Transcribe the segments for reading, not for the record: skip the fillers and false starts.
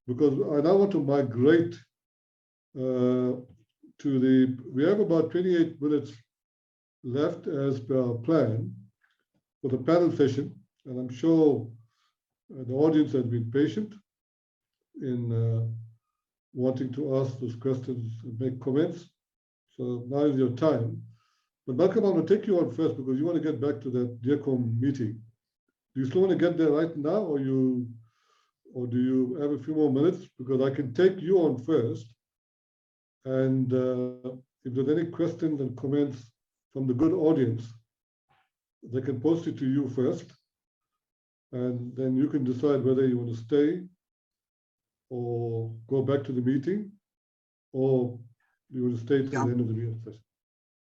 because I now want to migrate we have about 28 minutes left as per our plan for the panel session, and I'm sure the audience has been patient in wanting to ask those questions and make comments. So now is your time. But Malcolm, I'm going to take you on first because you want to get back to that DEARCOM meeting. Do you still want to get there right now, or do you have a few more minutes? Because I can take you on first. And if there's any questions and comments from the good audience, they can post it to you first. And then you can decide whether you want to stay or go back to the meeting, or you want to stay to the end of the meeting session.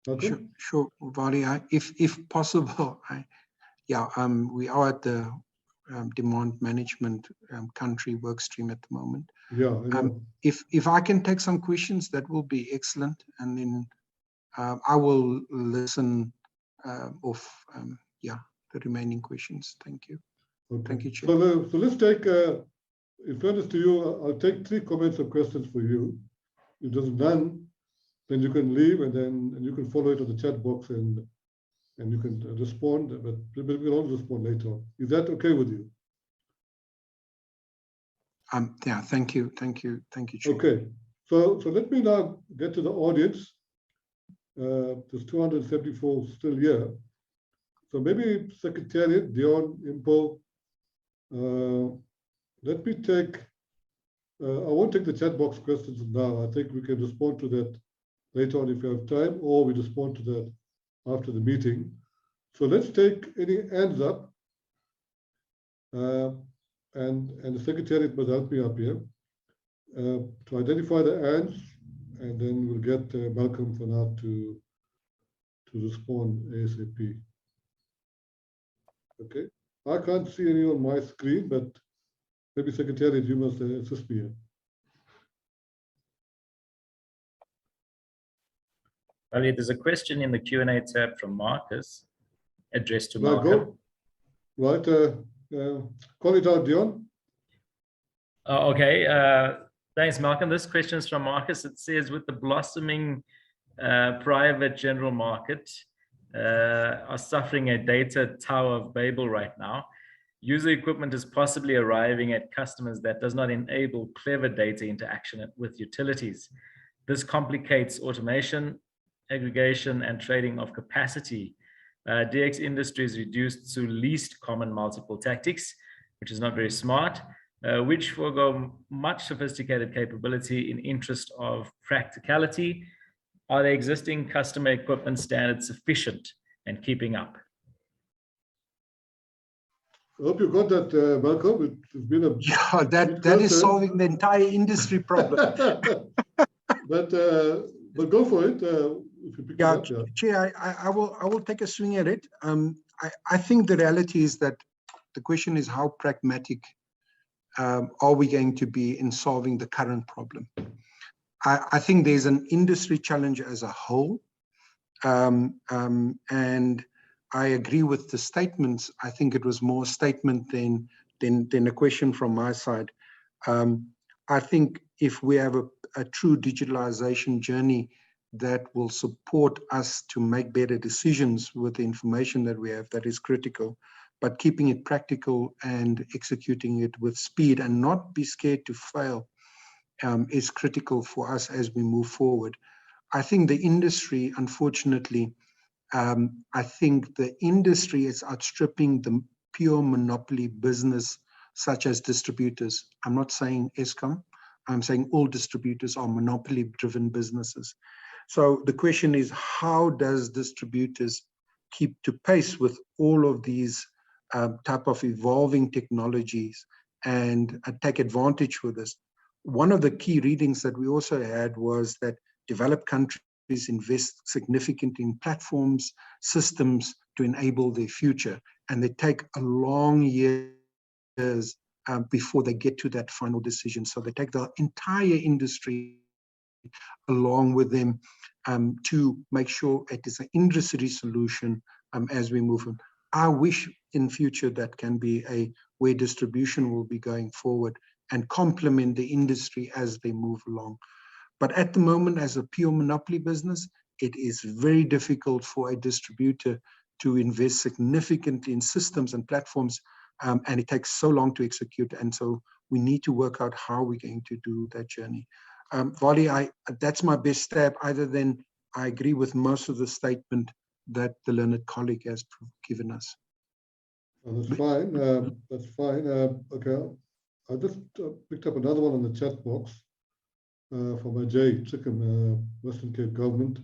Okay? Sure, Vali. If possible, we are at the demand management country work stream at the moment. Yeah. If I can take some questions, that will be excellent, and then I will listen off the remaining questions. Thank you. Okay. Thank you, Chair. So let's take, in fairness to you, I'll take 3 comments or questions for you. If there's none, then you can leave, and you can follow it on the chat box, and you can respond, but we will all respond later on. Is that okay with you? Yeah, thank you, Chair. Okay, so let me now get to the audience. There's 274 still here. So maybe Secretariat, Dion, Impo, let me take, I won't take the chat box questions now. I think we can respond to that later on if you have time, or we respond to that after the meeting. So let's take any hands up, and the Secretariat must help me up here to identify the hands, and then we'll get Malcolm for now to respond ASAP. Okay, I can't see any on my screen, but maybe Secretariat, you must assist me here. Well, there's a question in the Q&A tab from Marcus addressed to Malcolm. Right, call it out, Dion. Okay, thanks, Malcolm. This question is from Marcus. It says, with the blossoming private general market are suffering a data Tower of Babel right now, user equipment is possibly arriving at customers that does not enable clever data interaction with utilities. This complicates automation, aggregation, and trading of capacity. DX industry is reduced to least common multiple tactics, which is not very smart, which forego much sophisticated capability in interest of practicality. Are the existing customer equipment standards sufficient and keeping up? I hope you got that, Malcolm. It's been a that is solving the entire industry problem. but go for it. If you pick it up, Chair, I will take a swing at it. I think the reality is that the question is how pragmatic are we going to be in solving the current problem? I think there's an industry challenge as a whole, and I agree with the statements. I think it was more a statement than a question from my side. I think if we have a true digitalization journey that will support us to make better decisions with the information that we have, that is critical, but keeping it practical and executing it with speed and not be scared to fail is critical for us as we move forward. I think the industry, unfortunately, I think the industry is outstripping the pure monopoly business, such as distributors. I'm not saying Eskom, I'm saying all distributors are monopoly-driven businesses. So the question is, how does distributors keep to pace with all of these type of evolving technologies and take advantage with this? One of the key readings that we also had was that developed countries invest significantly in platforms, systems to enable their future, and they take a long years before they get to that final decision. So they take the entire industry along with them to make sure it is an industry solution as we move on. I wish in future that can be where distribution will be going forward, and complement the industry as they move along. But at the moment, as a pure monopoly business, it is very difficult for a distributor to invest significantly in systems and platforms, and it takes so long to execute. And so we need to work out how we're going to do that journey. VALLY, that's my best stab, other than I agree with most of the statement that the learned colleague has given us. Well, that's fine. That's fine. Okay, I just picked up another one on the chat box from Ajay Chicken, Western Cape Government.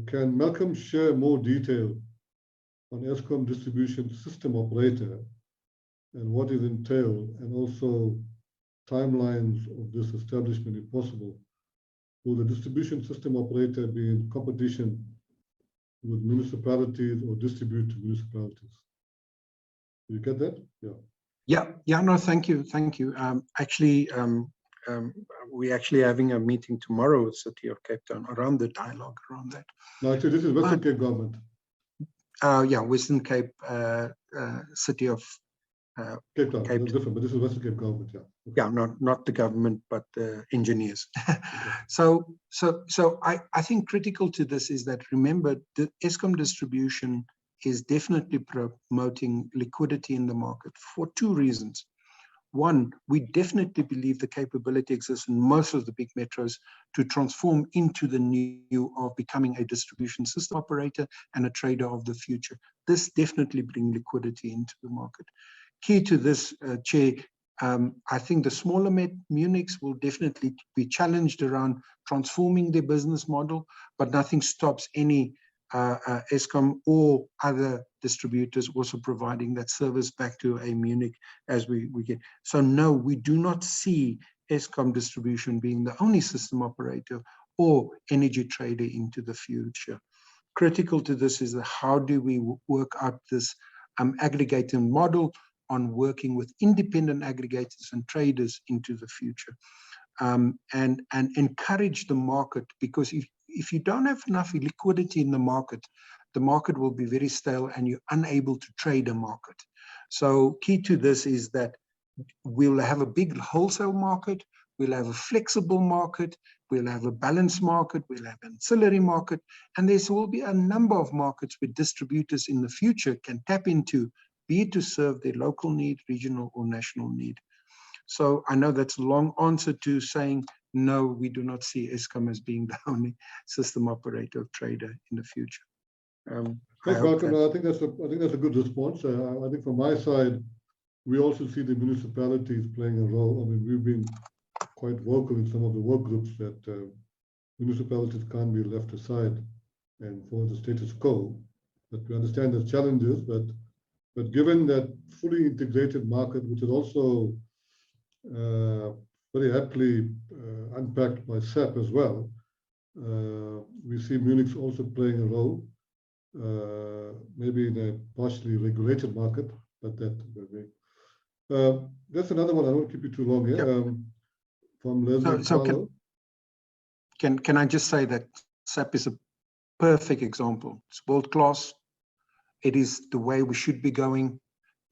Can Malcolm share more detail on Eskom distribution system operator and what it entails, and also timelines of this establishment, if possible? Will the distribution system operator be in competition with municipalities or distribute to municipalities? You get that? Yeah. No, thank you. Actually, we're actually having a meeting tomorrow with City of Cape Town around the dialogue around that. No, actually, this is Western Cape Government. Yeah, Western Cape, City of Cape Town. That's different, but this is Western Cape Government. Yeah. Okay. Yeah, not the government, but the engineers. Okay. So I think critical to this is that, remember, the Eskom distribution is definitely promoting liquidity in the market for two reasons. One, we definitely believe the capability exists in most of the big metros to transform into the new of becoming a distribution system operator and a trader of the future. This definitely brings liquidity into the market. Key to this, Chair, I think the smaller Munics will definitely be challenged around transforming their business model, but nothing stops any Eskom or other distributors also providing that service back to a Munich as we get. So no, we do not see Eskom distribution being the only system operator or energy trader into the future. Critical to this is how do we work out this aggregating model on working with independent aggregators and traders into the future, and encourage the market, because if you don't have enough liquidity in the market will be very stale and you're unable to trade a market. So key to this is that we'll have a big wholesale market, we'll have a flexible market, we'll have a balanced market, we'll have an ancillary market, and there will be a number of markets where distributors in the future can tap into, be it to serve their local need, regional or national need. So I know that's a long answer to saying, no, we do not see Eskom as being the only system operator or trader in the future. Thanks, Malcolm. I think that's a good response. I think from my side, we also see the municipalities playing a role. I mean, we've been quite vocal in some of the work groups that municipalities can't be left aside and for the status quo. But we understand the challenges, but given that fully integrated market, which is also very aptly unpacked by SAP as well, we see Munich's also playing a role, maybe in a partially regulated market, but that's another one. I won't keep you too long here. Yep. From Leslie so can I just say that SAP is a perfect example. It's world-class. It is the way we should be going,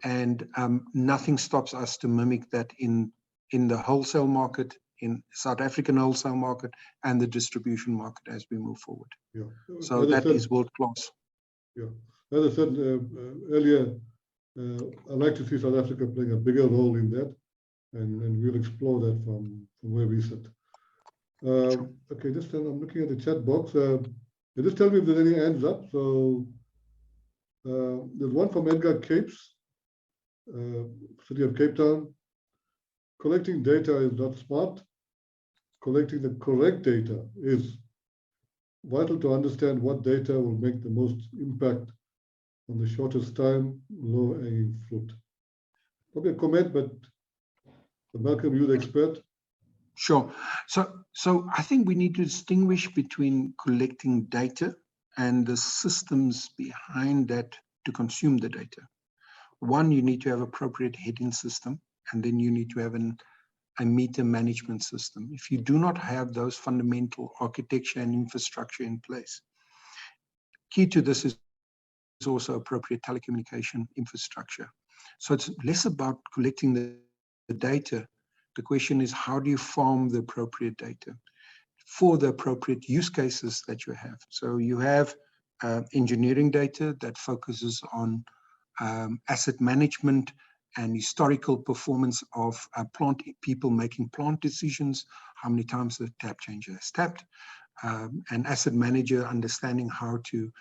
and nothing stops us to mimic that in the wholesale market, in South African wholesale market, and the distribution market as we move forward. Yeah. So that is world-class. Yeah. As I said earlier, I'd like to see South Africa playing a bigger role in that, and we'll explore that from where we sit. Okay, I'm looking at the chat box. Just tell me if there's any hands up. So there's one from Edgar Capes, City of Cape Town. Collecting data is not smart. Collecting the correct data is vital to understand what data will make the most impact on the shortest time, low-hanging fruit. Probably a comment, but Malcolm, you're the expert. Sure. So I think we need to distinguish between collecting data and the systems behind that to consume the data. One, you need to have appropriate heading system, and then you need to have a meter management system. If you do not have those fundamental architecture and infrastructure in place, key to this is also appropriate telecommunication infrastructure. So it's less about collecting the data The question is, how do you farm the appropriate data for the appropriate use cases that you have? So you have engineering data that focuses on asset management and historical performance of plant people making plant decisions, how many times the tap changer has tapped, an asset manager understanding how to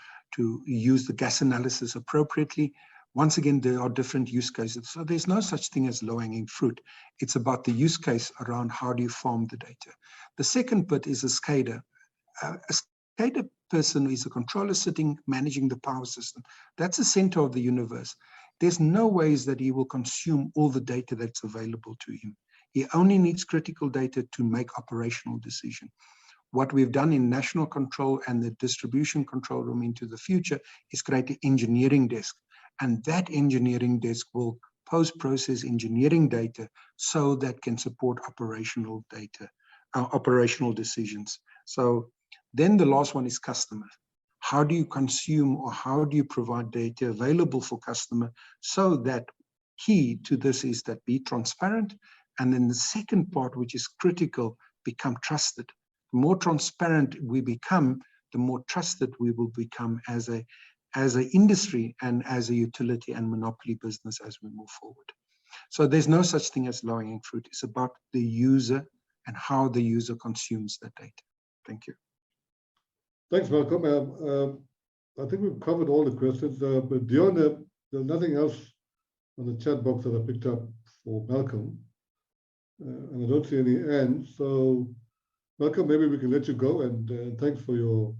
use the gas analysis appropriately. Once again, there are different use cases. So there's no such thing as low-hanging fruit. It's about the use case around how do you farm the data. The second bit is a SCADA. A SCADA person is a controller sitting, managing the power system. That's the center of the universe. There's no ways that he will consume all the data that's available to him. He only needs critical data to make operational decisions. What we've done in national control and the distribution control room into the future is create an engineering desk. And that engineering desk will post-process engineering data so that can support operational data, operational decisions. So then the last one is customer. How do you consume or how do you provide data available for customer so that key to this is that be transparent. And then the second part, which is critical, become trusted. The more transparent we become, the more trusted we will become as an industry and as a utility and monopoly business as we move forward. So there's no such thing as low-hanging fruit. It's about the user and how the user consumes that data. Thank you. Thanks, Malcolm. I think we've covered all the questions, but Dion, there's nothing else on the chat box that I picked up for Malcolm, and I don't see any hands. So, Malcolm, maybe we can let you go, and thanks for your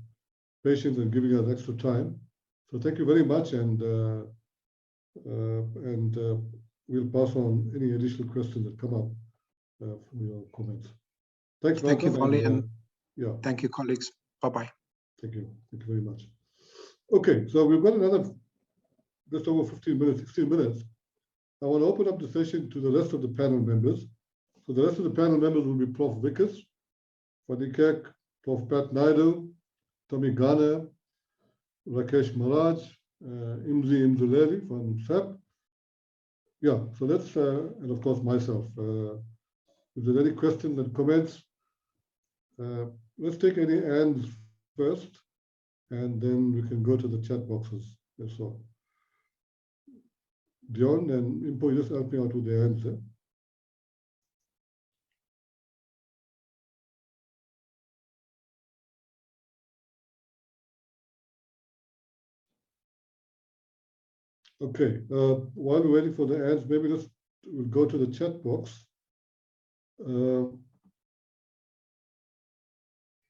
patience and giving us extra time. So thank you very much, and we'll pass on any additional questions that come up from your comments. Thanks, Malcolm. Thank you, Valley, and yeah. Thank you, colleagues. Bye-bye. Thank you. Thank you very much. Okay, so we've got another just over 15 minutes, 16 minutes. I want to open up the session to the rest of the panel members. So the rest of the panel members will be Prof. Vickers, Fadikek, Prof. Pat Naidu, Tommy Garner, Rakesh Maharaj, Imzi Imzuleri from SAP. Yeah, so let's, and of course myself. If there's any questions and comments, let's take any hands first, and then we can go to the chat boxes. That's all. Dion and Impo, just help me out with the hands. Okay, while we're waiting for the hands, maybe we'll go to the chat box.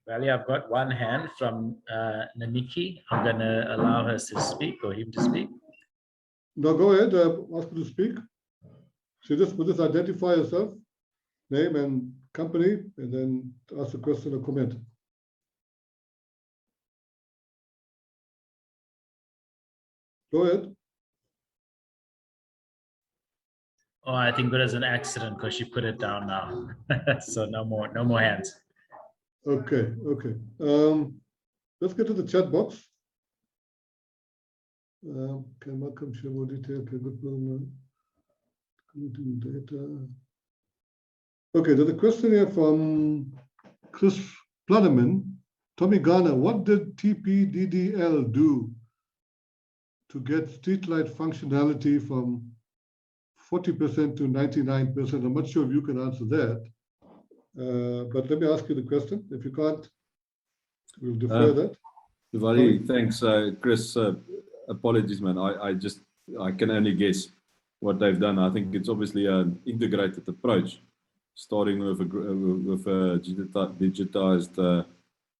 Valley, I've got one hand from Naniki. I'm going to allow her to speak or him to speak. No, go ahead. Ask her to speak. She just identify herself, name and company, and then ask a question or comment. Go ahead. Oh, I think it was an accident because she put it down now. So no more hands. Okay, okay. Let's get to the chat box. Can Malcolm share more detail? Okay, good one. Data. Okay, there's a question here from Chris Plunderman. Tommy Garner, what did TPDDL do to get streetlight functionality from 40% to 99%? I'm not sure if you can answer that. But let me ask you the question. If you can't, we'll defer that. Valley, thanks, Chris. Apologies, man. I can only guess what they've done. I think it's obviously an integrated approach, starting with a digitized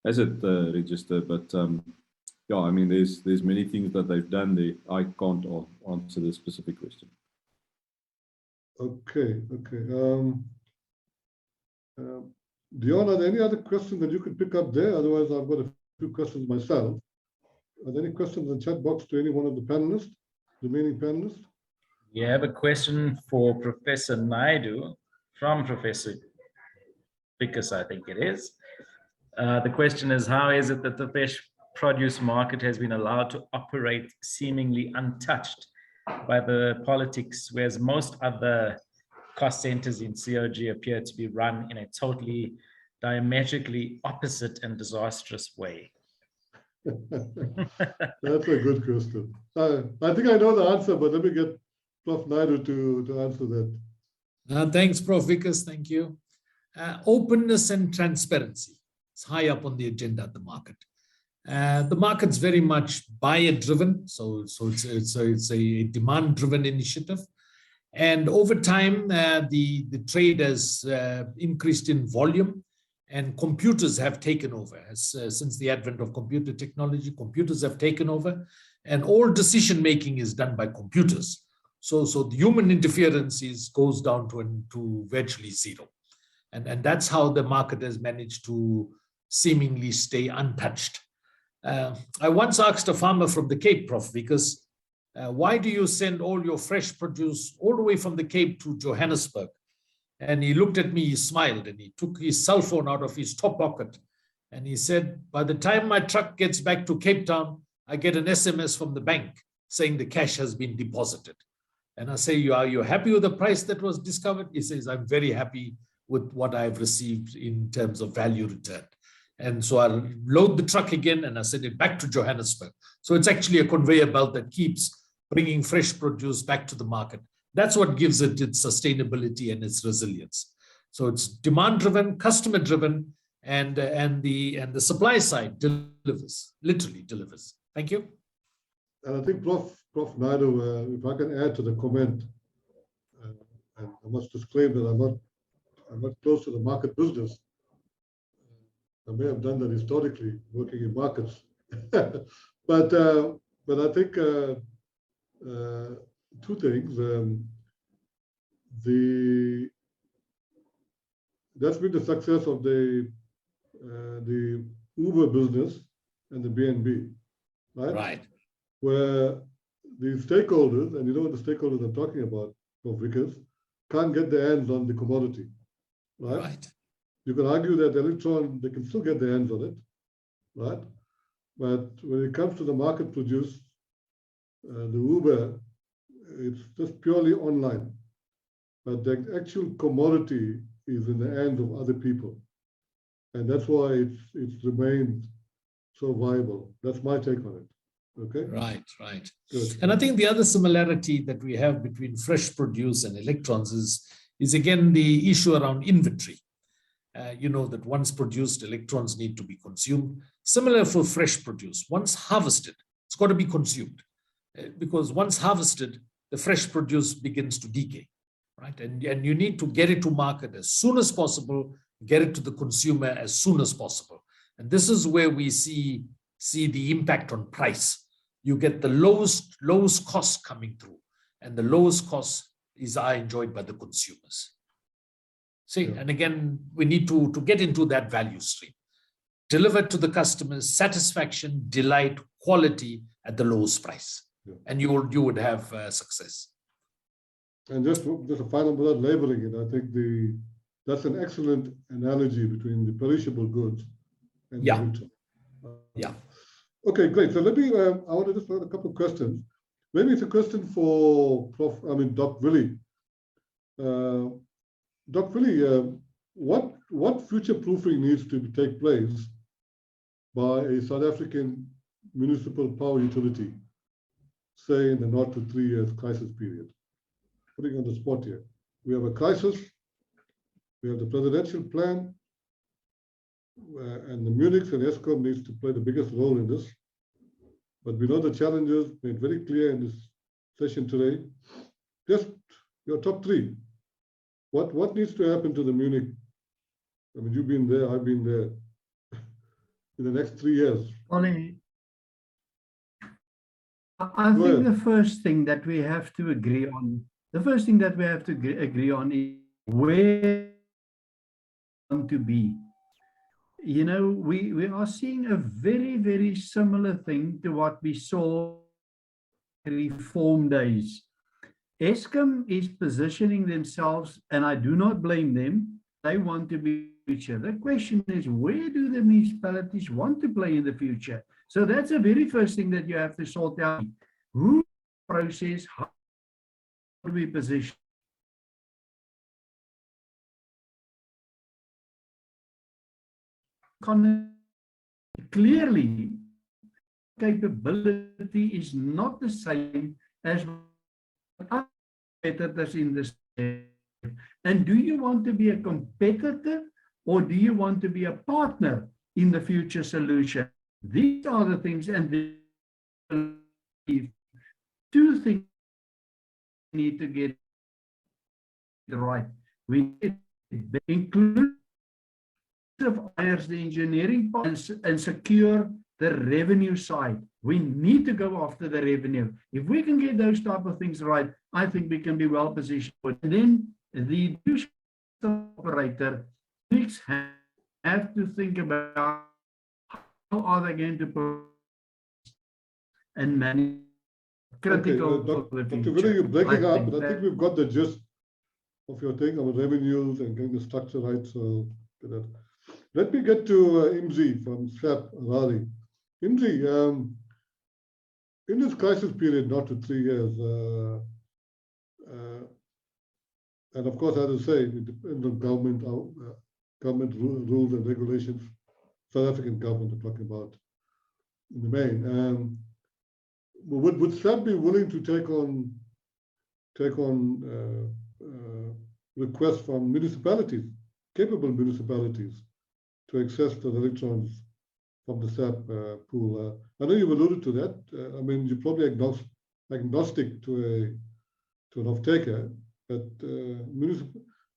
asset register. But yeah, I mean, there's many things that they've done there. I can't answer the specific question. Okay, okay. Dion, are there any other questions that you could pick up there? Otherwise, I've got a few questions myself. Are there any questions in the chat box to any one of the panelists, remaining panelists? We have a question for Professor Naidu from Professor Vickers, I think it is. The question is, how is it that the fresh produce market has been allowed to operate seemingly untouched by the politics, whereas most other cost centers in COG appear to be run in a totally diametrically opposite and disastrous way? That's a good question. I think I know the answer, but let me get Prof. Naidu to answer that. Thanks, Prof. Vickers. Thank you. Openness and transparency is high up on the agenda at the market. The market's very much buyer-driven, so it's a demand-driven initiative. And over time, the trade has increased in volume, and computers have taken over. Since the advent of computer technology, computers have taken over, and all decision-making is done by computers. So the human interference goes down to virtually zero. And that's how the market has managed to seemingly stay untouched. I once asked a farmer from the Cape, Prof, because why do you send all your fresh produce all the way from the Cape to Johannesburg? And he looked at me, he smiled, and he took his cell phone out of his top pocket. And he said, by the time my truck gets back to Cape Town, I get an SMS from the bank saying the cash has been deposited. And I say, are you happy with the price that was discovered? He says, I'm very happy with what I've received in terms of value return. And so I'll load the truck again and I send it back to Johannesburg. So it's actually a conveyor belt that keeps bringing fresh produce back to the market. That's what gives it its sustainability and its resilience. So it's demand-driven, customer-driven, and the supply side delivers, literally delivers. Thank you. And I think Prof. Naidu, if I can add to the comment, and I must disclaim that I'm not close to the market business. I may have done that historically, working in markets, but I think two things. That's been the success of the Uber business and the BNB, right? Right. Where the stakeholders, and you know what the stakeholders I'm talking about, Prof. Vickers, can't get their hands on the commodity, right? Right. You can argue that electron, they can still get their hands on it, right? But when it comes to the market produce, the Uber, it's just purely online. But the actual commodity is in the hands of other people. And that's why it's remained so viable. That's my take on it. Okay? Right, right. Good. And I think the other similarity that we have between fresh produce and electrons is again the issue around inventory. You know that once produced, electrons need to be consumed. Similar for fresh produce. Once harvested, it's got to be consumed. Because once harvested, the fresh produce begins to decay, right? And you need to get it to market as soon as possible, get it to the consumer as soon as possible. And this is where we see the impact on price. You get the lowest cost coming through, and the lowest cost are enjoyed by the consumers. See, yeah. And again, we need to get into that value stream. Deliver to the customers satisfaction, delight, quality at the lowest price. Yeah. And you would have success. And just a final without labeling it, I think that's an excellent analogy between the perishable goods and the retail. Yeah. Okay, great. So let me, I want to just ask a couple of questions. Maybe it's a question for Doc Willie. Doc Willie, what future proofing needs to take place by a South African municipal power utility, say in the 0 to 3 years crisis period? Putting on the spot here. We have a crisis, we have the presidential plan, and the Munich and ESCOM needs to play the biggest role in this. But we know the challenges made very clear in this session today. Just your top 3. What needs to happen to the Munich? I mean, you've been there, I've been there. In the next 3 years. Ollie, I think the first thing that we have to agree on, is where we want to be. You know, we are seeing a very, very similar thing to what we saw reform days. ESCOM is positioning themselves, and I do not blame them. They want to be future. The question is, where do the municipalities want to play in the future? So that's the very first thing that you have to sort out. Who process, how do we position? clearly capability is not the same as other competitors in this area. And do you want to be a competitor or do you want to be a partner in the future solution? These are the things, and two things need to get right. We include hires the engineering part and secure the revenue side. We need to go after the revenue. If we can get those type of things right, I think we can be well positioned. And then the operator have to think about how are they going to and manage critical. Okay, Dr. Willie, you're breaking up, but I think we've got the gist of your take on revenues and getting the structure right. So let me get to Imzi from SAP VALLY. Imzi, in this crisis period, not to 3 years, and of course, as I say, it depends on government rules and regulations. South African government I'm talking about in the main. Would SAP be willing to take on requests from municipalities, capable municipalities, to access the electrons from the SAP pool? I know you've alluded to that. I mean, you're probably agnostic to an off-taker, but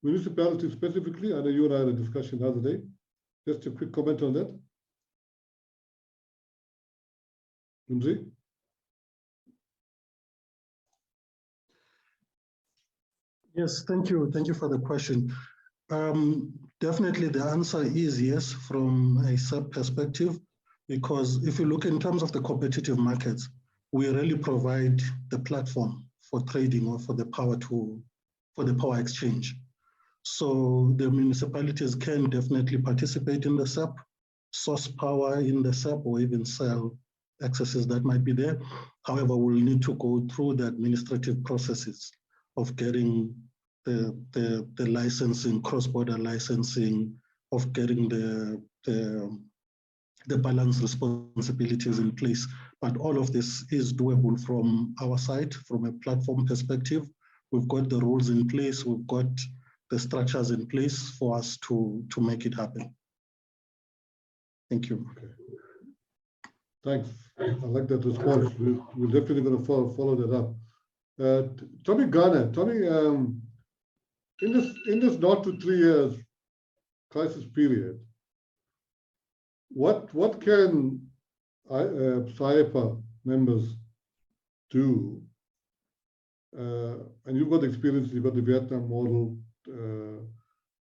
municipalities specifically, I know you and I had a discussion the other day. Just a quick comment on that. Imzi? Yes, thank you. Thank you for the question. Definitely the answer is yes from a SAP perspective, because if you look in terms of the competitive markets, we really provide the platform for trading or for the power exchange. So the municipalities can definitely participate in the SAP, source power in the SAP, or even sell accesses that might be there. However, we'll need to go through the administrative processes of getting the licensing, cross-border licensing, of getting the balance responsibilities in place. But all of this is doable from our side, from a platform perspective. We've got the rules in place, we've got the structures in place for us to make it happen. Thank you. Okay. Thanks. I like that response. We're definitely going to follow that up. Tommy Garner, Tommy, in this not to 3 years crisis period, what can SAIEE members do? And you've got experience, you've got the Vietnam model,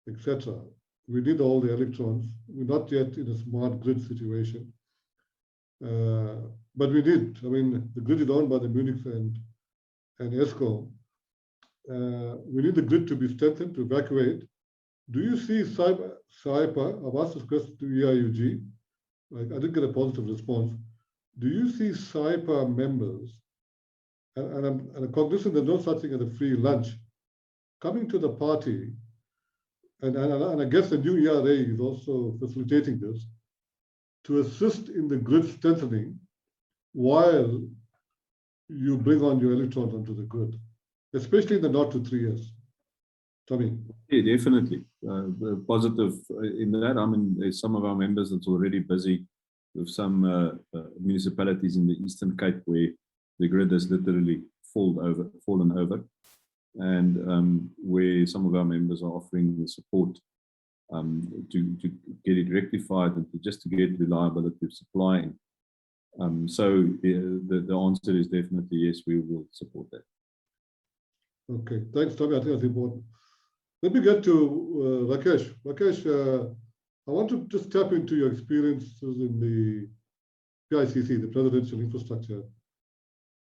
etc. We did all the electrons. We're not yet in a smart grid situation, but we did. I mean, the grid is owned by the Munich and ESCO. We need the grid to be strengthened, to evacuate. Do you see SAIEE? I've asked this question to EIUG. I didn't get a positive response. Do you see SAIEE members, and I'm cognizant there's no such thing as a free lunch, coming to the party, and I guess the new ERA is also facilitating this, to assist in the grid strengthening while you bring on your electrons onto the grid, especially in the not to 3 years. Tommy. Yeah, definitely. Positive in that. I mean, there's some of our members that's already busy with some municipalities in the Eastern Cape where the grid has literally fallen over, and where some of our members are offering the support to get it rectified and just to get reliability of supply. So the answer is definitely yes, we will support that. Okay, thanks, Tommy. I think that's important. Let me get to Rakesh. Rakesh, I want to just tap into your experiences in the PICC, the Presidential Infrastructure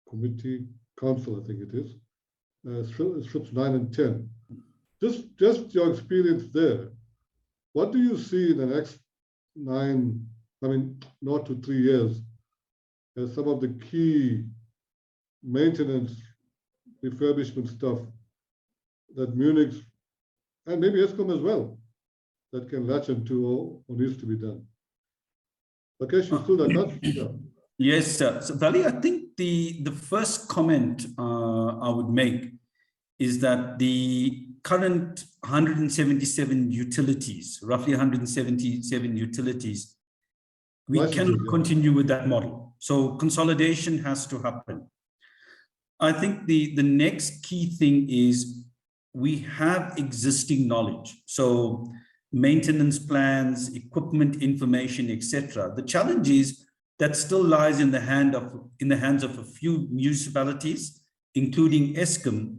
Committee Council, I think it is, strips 9 and 10. Just your experience there. What do you see in the next not to 3 years, as some of the key maintenance, refurbishment stuff that Munich and maybe ESCOM as well, that can latch into or needs to be done? Rakesh, you still done that? Yeah. Yes, sir. So, Valley, I think the first comment I would make is that the current 177 utilities, roughly 177 utilities, we cannot continue with that model. So consolidation has to happen. I think the next key thing is we have existing knowledge. So maintenance plans, equipment information, etc. The challenge is that still lies in the hands of a few municipalities, including Eskom.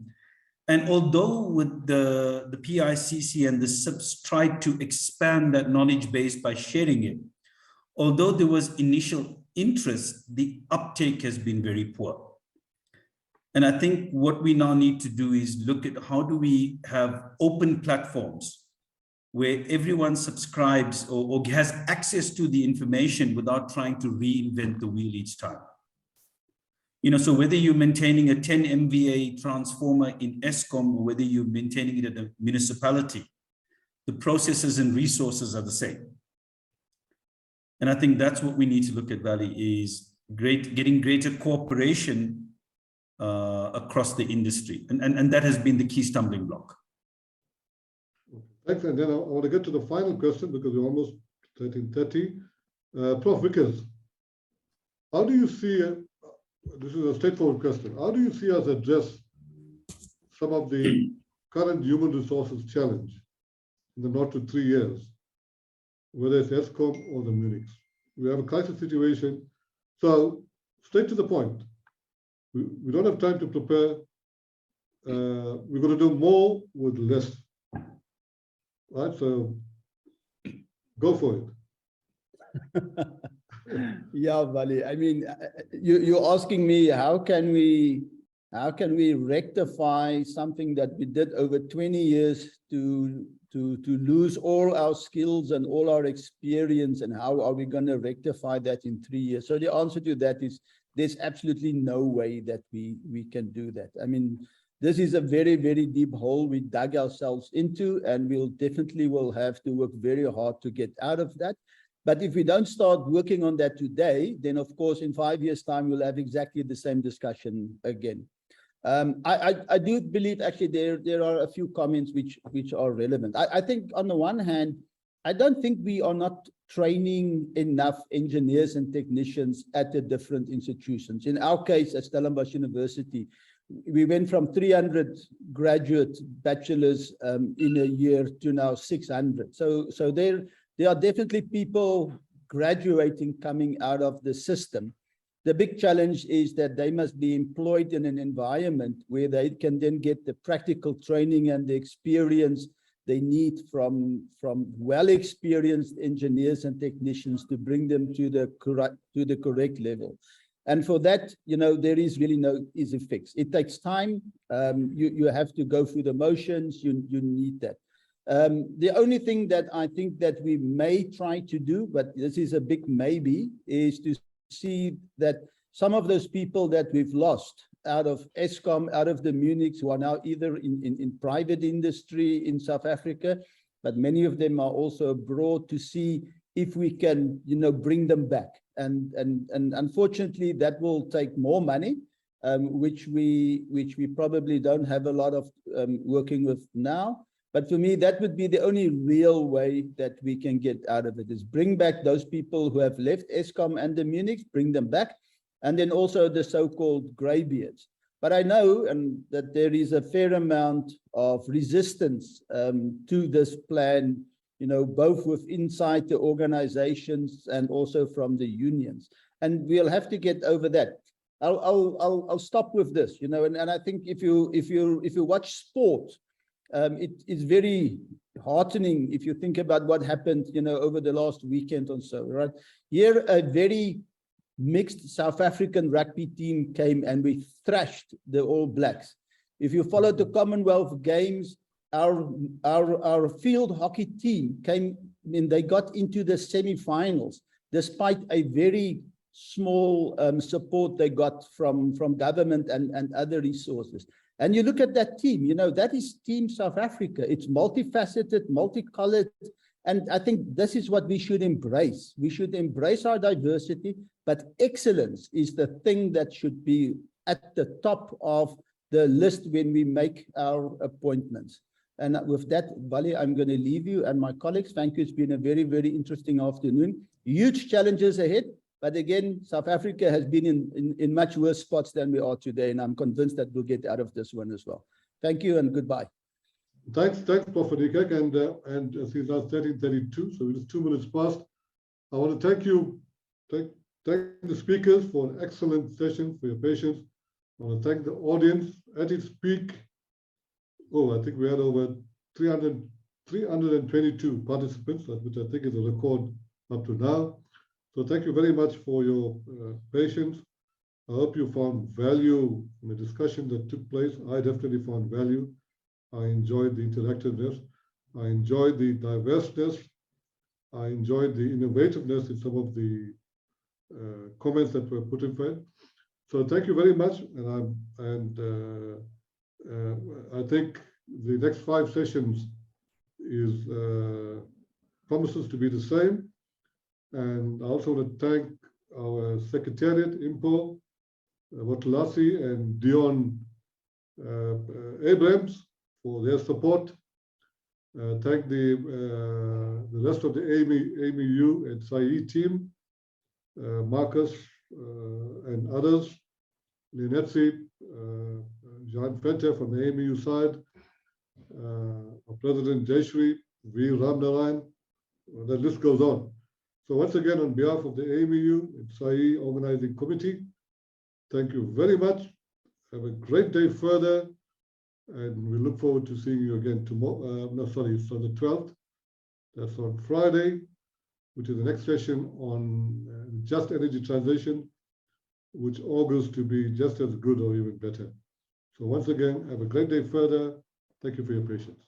And although with the PICC and the SIPs tried to expand that knowledge base by sharing it, although there was initial interest, the uptake has been very poor. And I think what we now need to do is look at how do we have open platforms where everyone subscribes or has access to the information without trying to reinvent the wheel each time. You know, so whether you're maintaining a 10 MVA transformer in Eskom or whether you're maintaining it at a municipality, the processes and resources are the same. And I think that's what we need to look at, Valley, is getting greater cooperation across the industry. And that has been the key stumbling block. Thanks. And then I want to get to the final question because we're almost 13:30. Prof. Vickers, how do you see, this is a straightforward question, how do you see us address some of the current human resources challenge in the 0 to 3 years, whether it's Eskom or the Munics? We have a crisis situation. So straight to the point, we don't have time to prepare. We're going to do more with less. Right, so go for it. Yeah, Valley. I mean, you're asking me how can we rectify something that we did over 20 years to lose all our skills and all our experience, and how are we going to rectify that in 3 years? So the answer to that is there's absolutely no way that we can do that. I mean, this is a very, very deep hole we dug ourselves into, and we'll definitely will have to work very hard to get out of that. But if we don't start working on that today, then of course in 5 years' time we'll have exactly the same discussion again. I do believe actually there are a few comments which are relevant. I think on the one hand, I don't think we are not training enough engineers and technicians at the different institutions. In our case at Stellenbosch University, we went from 300 graduate bachelors in a year to now 600. So there are definitely people graduating coming out of the system. The big challenge is that they must be employed in an environment where they can then get the practical training and the experience they need from well-experienced engineers and technicians to bring them to the correct level. And for that, you know, there is really no easy fix. It takes time. You have to go through the motions. You need that. The only thing that I think that we may try to do, but this is a big maybe, is to see that some of those people that we've lost out of Eskom, out of the Munics, who are now either in private industry in South Africa, but many of them are also abroad, to see if we can, you know, bring them back. And unfortunately, that will take more money, which we probably don't have a lot of working with now. But for me, that would be the only real way that we can get out of it, is bring back those people who have left Eskom and the Munics, bring them back, and then also the so-called greybeards. But I know that there is a fair amount of resistance to this plan, you know, both with inside the organizations and also from the unions. And we'll have to get over that. I'll stop with this, you know, and I think if you watch sport, it is very heartening if you think about what happened, you know, over the last weekend or so, right? Here, a very mixed South African rugby team came and we thrashed the All Blacks. If you followed the Commonwealth Games, our field hockey team came in, they got into the semi-finals, despite a very small support they got from government and other resources. And you look at that team, you know, that is Team South Africa. It's multifaceted, multicolored, And I think this is what we should embrace. We should embrace our diversity, but excellence is the thing that should be at the top of the list when we make our appointments. And with that, Vali, I'm going to leave you and my colleagues. Thank you. It's been a very, very interesting afternoon. Huge challenges ahead. But again, South Africa has been in much worse spots than we are today. And I'm convinced that we'll get out of this one as well. Thank you and goodbye. Thanks, Professor Nikek. And as it's now 13:32, so it's 2 minutes past. I want to thank you, thank the speakers for an excellent session, for your patience. I want to thank the audience. At its peak, I think we had over 322 participants, which I think is a record up to now. So thank you very much for your patience. I hope you found value in the discussion that took place. I definitely found value. I enjoyed the interactiveness. I enjoyed the diverseness. I enjoyed the innovativeness in some of the comments that were put in front. So thank you very much. And I think the next 5 sessions is promises to be the same. And I also want to thank our Secretariat, Impo, Watulasi and Dion Abrams for their support. Thank the rest of the AMEU and SAIEE team, Marcus and others, Linetzi, John Fenter from the AMEU side, our President Jayashri, V. Ramnarayan, the list goes on. So once again, on behalf of the AMEU and SAIEE Organizing Committee, thank you very much. Have a great day further. And we look forward to seeing you again tomorrow. It's on the 12th. That's on Friday, which is the next session on just energy transition, which augurs to be just as good or even better. So once again, have a great day further. Thank you for your patience.